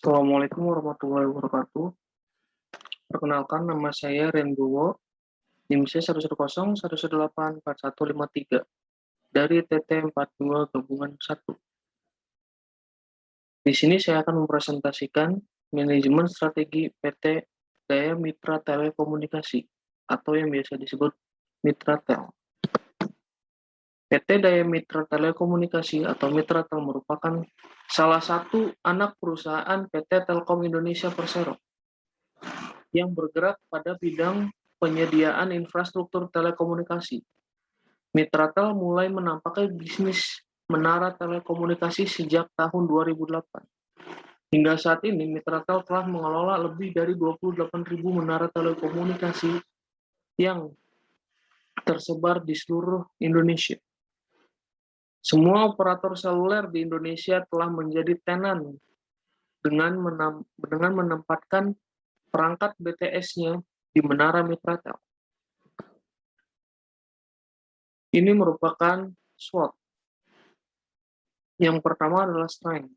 Assalamualaikum warahmatullahi wabarakatuh. Perkenalkan, nama saya Renbowo, NIM saya 11011184153 dari TT42 Gabungan 1. Di sini saya akan mempresentasikan manajemen strategi PT Daya Mitra Telekomunikasi atau yang biasa disebut Mitratel. PT Daya Mitra Telekomunikasi atau Mitratel merupakan salah satu anak perusahaan PT Telkom Indonesia Persero yang bergerak pada bidang penyediaan infrastruktur telekomunikasi. Mitratel mulai menampakkan bisnis menara telekomunikasi sejak tahun 2008. Hingga saat ini, Mitratel telah mengelola lebih dari 28.000 menara telekomunikasi yang tersebar di seluruh Indonesia. Semua operator seluler di Indonesia telah menjadi tenan dengan menempatkan perangkat BTS-nya di menara Mitratel. Ini merupakan SWOT. Yang pertama adalah strength.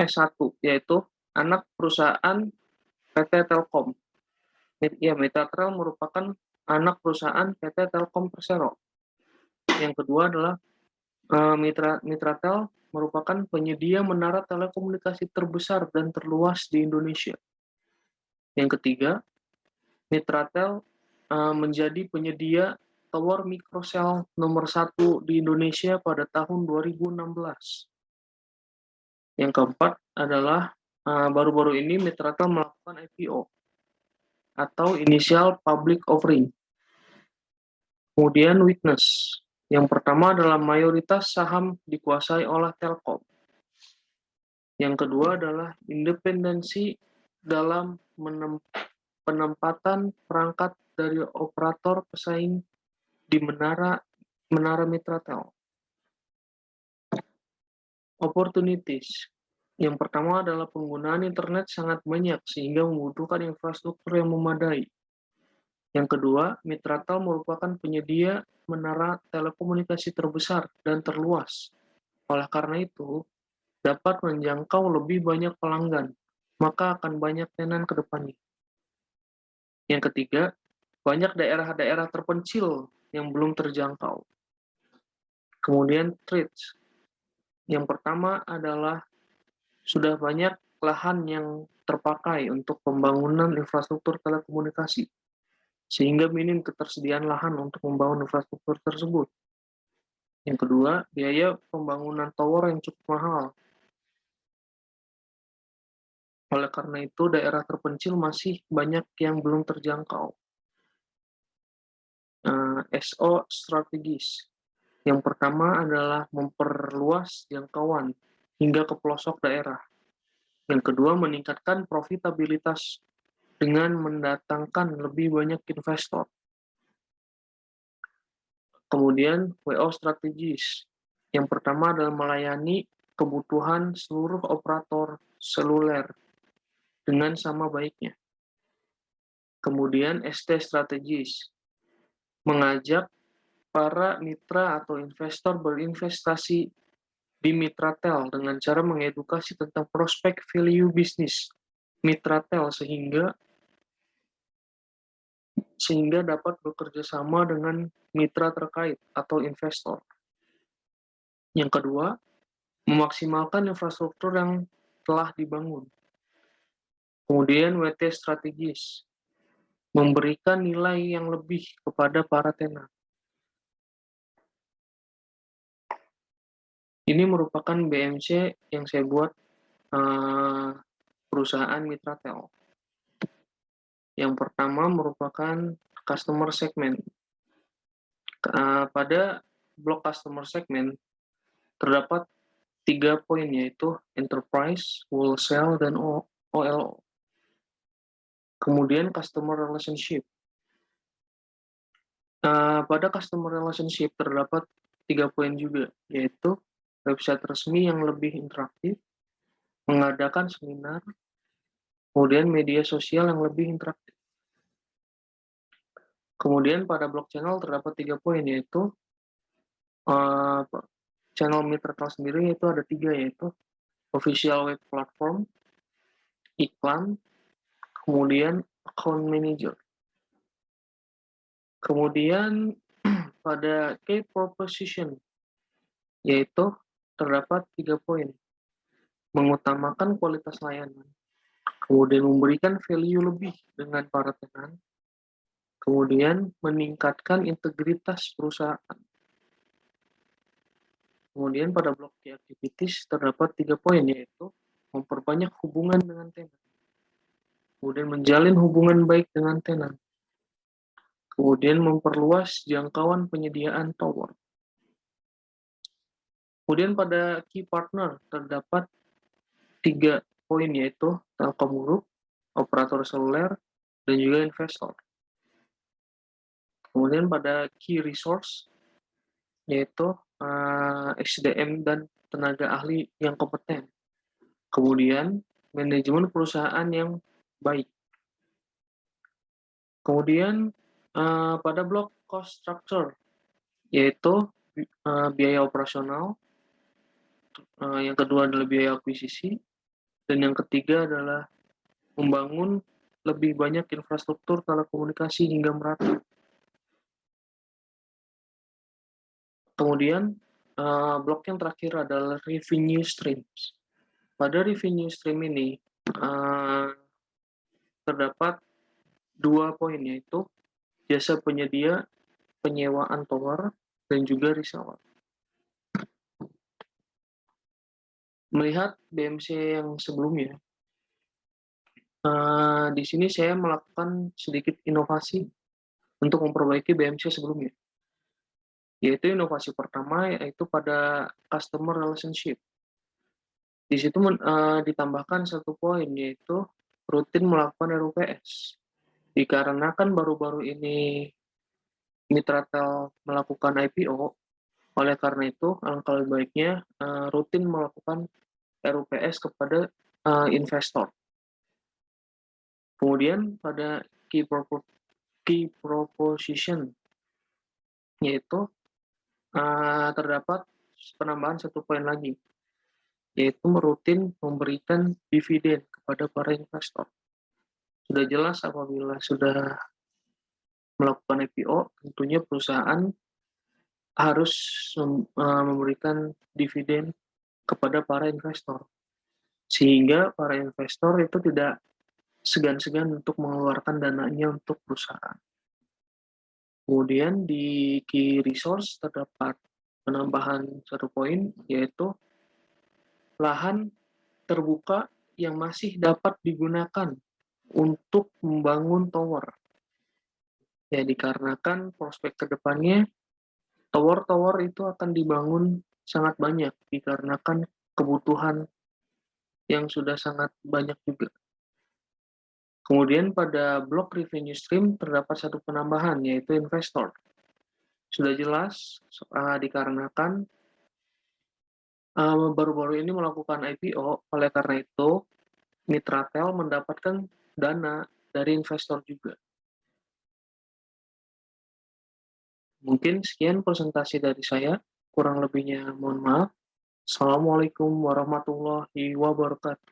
S1, yaitu anak perusahaan PT Telkom. Mitratel merupakan anak perusahaan PT Telkom Persero. Yang kedua adalah Mitratel merupakan penyedia menara telekomunikasi terbesar dan terluas di Indonesia. Yang ketiga, Mitratel menjadi penyedia tower microcell nomor 1 di Indonesia pada tahun 2016. Yang keempat adalah baru-baru ini Mitratel melakukan IPO atau Initial Public Offering. Kemudian weakness. Yang pertama adalah mayoritas saham dikuasai oleh Telkom. Yang kedua adalah independensi dalam penempatan perangkat dari operator pesaing di menara Mitratel. Opportunities. Yang pertama adalah penggunaan internet sangat banyak sehingga membutuhkan infrastruktur yang memadai. Yang kedua, Mitratel merupakan penyedia menara telekomunikasi terbesar dan terluas. Oleh karena itu, dapat menjangkau lebih banyak pelanggan, maka akan banyak tenan ke depannya. Yang ketiga, banyak daerah-daerah terpencil yang belum terjangkau. Kemudian threats. Yang pertama adalah sudah banyak lahan yang terpakai untuk pembangunan infrastruktur telekomunikasi, sehingga minim ketersediaan lahan untuk membangun infrastruktur tersebut. Yang kedua, biaya pembangunan tower yang cukup mahal. Oleh karena itu, daerah terpencil masih banyak yang belum terjangkau. SO strategis. Yang pertama adalah memperluas jangkauan hingga ke pelosok daerah. Yang kedua, meningkatkan profitabilitas dengan mendatangkan lebih banyak investor. Kemudian, WO strategis. Yang pertama adalah melayani kebutuhan seluruh operator seluler dengan sama baiknya. Kemudian, ST strategis. Mengajak para mitra atau investor berinvestasi di Mitratel dengan cara mengedukasi tentang prospek value bisnis Mitratel sehingga dapat bekerja sama dengan mitra terkait atau investor. Yang kedua, memaksimalkan infrastruktur yang telah dibangun. Kemudian WT strategis, memberikan nilai yang lebih kepada para tenan. Ini merupakan BMC yang saya buat perusahaan Mitratel. Yang pertama merupakan customer segment. Pada blok customer segment terdapat 3 poin, yaitu enterprise, wholesale, dan OLO. Kemudian customer relationship. Pada customer relationship terdapat 3 poin juga, yaitu website resmi yang lebih interaktif, mengadakan seminar, kemudian media sosial yang lebih interaktif. Kemudian pada blok channel terdapat 3 poin, yaitu channel Mitratel sendiri itu ada 3, yaitu official web platform, iklan, kemudian account manager. Kemudian pada key proposition, yaitu terdapat 3 poin. Mengutamakan kualitas layanan, kemudian memberikan value lebih dengan para tenan, kemudian meningkatkan integritas perusahaan. Kemudian pada blok key activities terdapat 3 poin, yaitu memperbanyak hubungan dengan tenan, kemudian menjalin hubungan baik dengan tenan, kemudian memperluas jangkauan penyediaan tower. Kemudian pada key partner terdapat 3 poin, yaitu Telkom Group, operator seluler, dan juga investor. Kemudian pada key resource, yaitu SDM dan tenaga ahli yang kompeten. Kemudian manajemen perusahaan yang baik. Kemudian pada blok cost structure, yaitu biaya operasional, yang kedua adalah biaya akuisisi, dan yang ketiga adalah membangun lebih banyak infrastruktur telekomunikasi hingga merata. Kemudian blok yang terakhir adalah revenue streams. Pada revenue stream ini terdapat 2 poin, yaitu jasa penyedia penyewaan tower dan juga reseller. Melihat BMC yang sebelumnya, di sini saya melakukan sedikit inovasi untuk memperbaiki BMC sebelumnya. Yaitu inovasi pertama, yaitu pada customer relationship. Di situ ditambahkan 1 poin, yaitu rutin melakukan RUPS. Dikarenakan baru-baru ini Mitratel melakukan IPO, oleh karena itu alangkah lebih baiknya rutin melakukan RUPS kepada investor. Kemudian pada key proposition, yaitu terdapat penambahan 1 poin lagi, yaitu rutin memberikan dividen kepada para investor. Sudah jelas apabila sudah melakukan IPO, tentunya perusahaan harus memberikan dividen kepada para investor, sehingga para investor itu tidak segan-segan untuk mengeluarkan dananya untuk perusahaan. Kemudian di key resource terdapat penambahan 1 poin, yaitu lahan terbuka yang masih dapat digunakan untuk membangun tower. Ya, dikarenakan prospek ke depannya tower-tower itu akan dibangun sangat banyak dikarenakan kebutuhan yang sudah sangat banyak juga. Kemudian pada blok revenue stream terdapat 1 penambahan, yaitu investor. Sudah jelas dikarenakan baru-baru ini melakukan IPO, oleh karena itu Mitratel mendapatkan dana dari investor juga. Mungkin sekian presentasi dari saya, kurang lebihnya mohon maaf. Assalamualaikum warahmatullahi wabarakatuh.